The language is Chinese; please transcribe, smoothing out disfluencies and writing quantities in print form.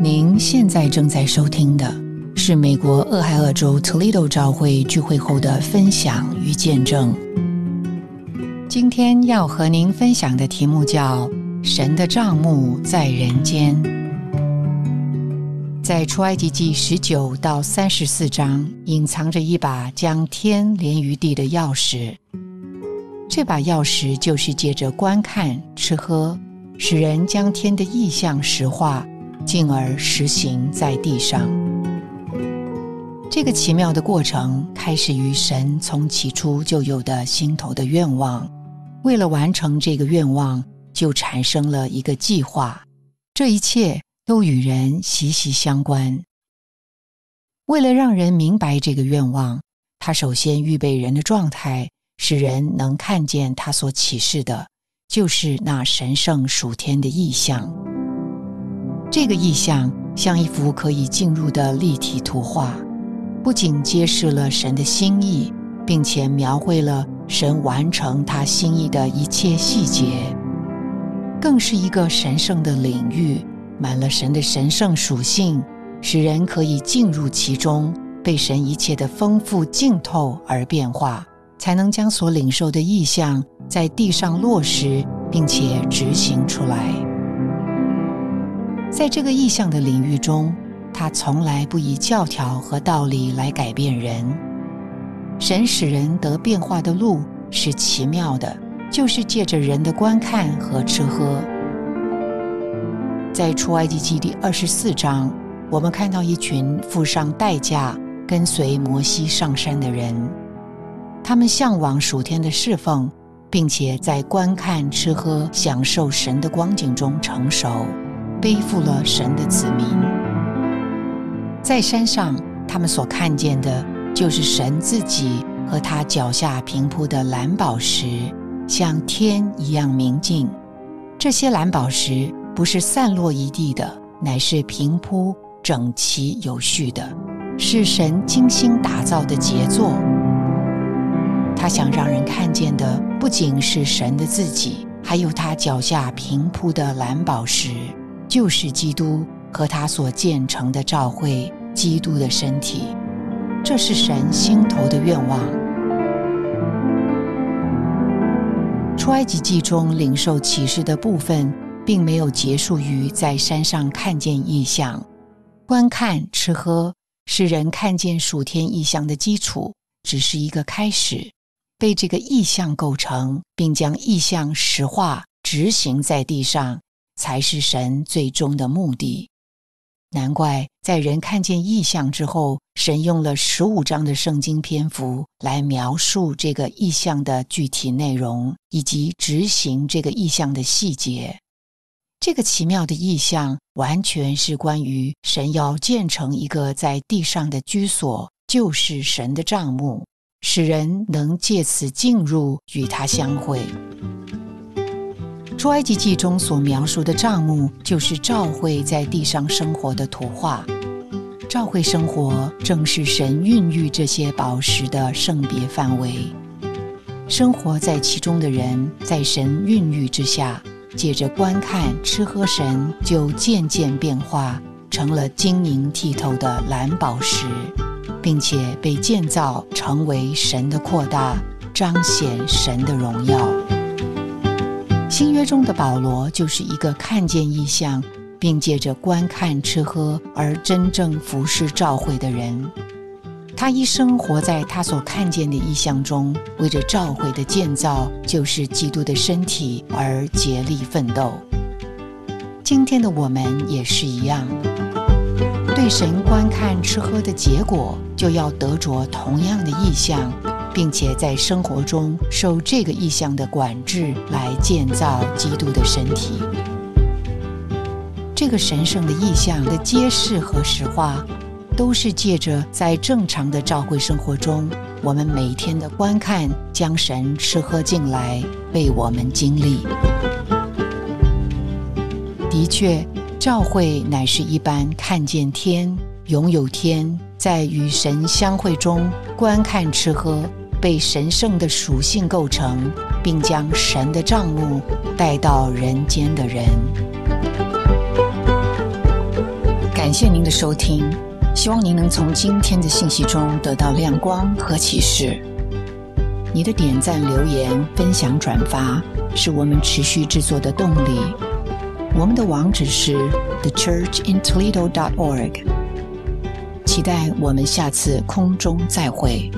您现在正在收听的是美国俄亥俄州 Toledo 教会聚会后的分享与见证。今天要和您分享的题目叫神的帐幕在人间。在出埃及记19到34章隐藏着一把将天连于地的钥匙，这把钥匙就是借着观看吃喝，使人将天的意象实化，进而实行在地上。这个奇妙的过程开始于神从起初就有的心头的愿望，为了完成这个愿望，就产生了一个计划，这一切都与人息息相关。为了让人明白这个愿望，他首先预备人的状态，使人能看见他所启示的，就是那神圣属天的意象。这个意象像一幅可以进入的立体图画，不仅揭示了神的心意，并且描绘了神完成他心意的一切细节，更是一个神圣的领域，满了神的神圣属性，使人可以进入其中，被神一切的丰富浸透而变化，才能将所领受的意象在地上落实，并且执行出来。在这个意象的领域中，他从来不以教条和道理来改变人。神使人得变化的路是奇妙的，就是借着人的观看和吃喝。在出埃及记第24章，我们看到一群付上代价跟随摩西上山的人，他们向往属天的侍奉，并且在观看吃喝享受神的光景中成熟，背负了神的子民。在山上，他们所看见的就是神自己和他脚下平铺的蓝宝石，像天一样明净。这些蓝宝石不是散落一地的，乃是平铺整齐有序的，是神精心打造的杰作。他想让人看见的不仅是神的自己，还有他脚下平铺的蓝宝石，就是基督和他所建成的教会，基督的身体。这是神心头的愿望。出埃及记中领受启示的部分并没有结束于在山上看见异象，观看吃喝是人看见属天异象的基础，只是一个开始。被这个异象构成，并将异象实化执行在地上，才是神最终的目的。难怪在人看见异象之后，神用了15章的圣经篇幅来描述这个异象的具体内容，以及执行这个异象的细节。这个奇妙的异象完全是关于神要建成一个在地上的居所，就是神的帐幕，使人能借此进入与他相会。出埃及记中所描述的帐幕，就是教会在地上生活的图画。教会生活正是神孕育这些宝石的圣别范围。生活在其中的人，在神孕育之下，借着观看吃喝神，就渐渐变化成了晶莹剔透的蓝宝石，并且被建造成为神的扩大，彰显神的荣耀。新约中的保罗就是一个看见异象，并借着观看吃喝而真正服侍教会的人。他一生活在他所看见的异象中，为着教会的建造，就是基督的身体而竭力奋斗。今天的我们也是一样，对神观看吃喝的结果，就要得着同样的异象，并且在生活中受这个意象的管制，来建造基督的身体。这个神圣的意象的揭示和实化，都是借着在正常的教会生活中，我们每天的观看，将神吃喝进来，被我们经历。的确，教会乃是一般看见天，拥有天，在与神相会中观看吃喝，被神圣的属性构成，并将神的帐幕带到人间的人。谢您的收听，希望您能从今天的信息中得到亮光和启示。你的点赞、留言、分享、转发是我们持续制作的动力。我们的网址是 thechurchintoledo.org。期待我们下次空中再会。